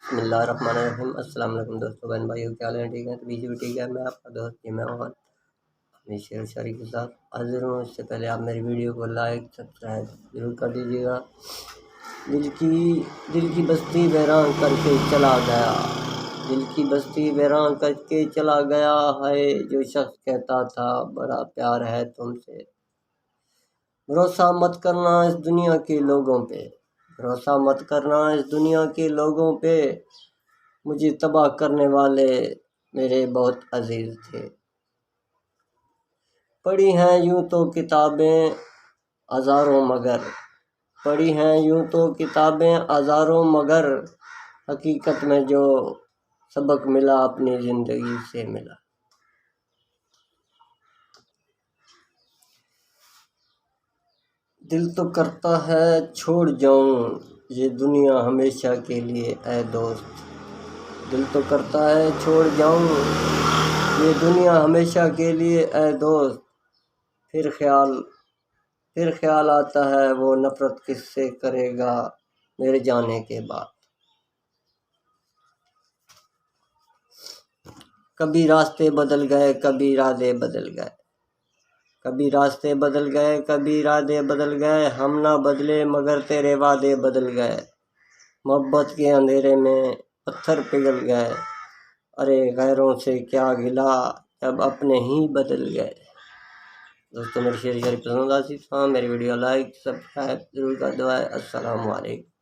بسم اللہ الرحمن الرحیم۔ السلام علیکم دوستوں، بہن بھائیو، کیا حال ہے؟ ٹھیک ہے؟ تو بیجی بھی ٹھیک ہے۔ میں آپ کا دوست جی محمد اپنی شعر و شاعری کے ساتھ حاضر ہوں۔ اس سے پہلے آپ میری ویڈیو کو لائک سبسکرائب ضرور کر دیجیے گا۔ دل کی بستی ویران کر کے چلا گیا، دل کی بستی ویران کر کے چلا گیا ہے جو شخص کہتا تھا بڑا پیار ہے تم سے۔ بھروسہ مت کرنا اس دنیا کے لوگوں پہ، بھروسہ مت کرنا اس دنیا کے لوگوں پہ، مجھے تباہ کرنے والے میرے بہت عزیز تھے۔ پڑھی ہیں یوں تو کتابیں ہزاروں مگر، پڑھی ہیں یوں تو کتابیں ہزاروں مگر، حقیقت میں جو سبق ملا اپنی زندگی سے ملا۔ دل تو کرتا ہے چھوڑ جاؤں یہ دنیا ہمیشہ کے لیے اے دوست، دل تو کرتا ہے چھوڑ جاؤں یہ دنیا ہمیشہ کے لیے اے دوست، پھر خیال آتا ہے وہ نفرت کس سے کرے گا میرے جانے کے بعد۔ کبھی راستے بدل گئے کبھی ارادے بدل گئے، کبھی راستے بدل گئے کبھی ارادے بدل گئے، ہم نہ بدلے مگر تیرے وعدے بدل گئے، محبت کے اندھیرے میں پتھر پگھل گئے، ارے غیروں سے کیا گلہ جب اپنے ہی بدل گئے۔ دوستوں میری شعر پسند آتی تو میری ویڈیو لائک سبسکرائب ضرور کر دو۔ السلام علیکم۔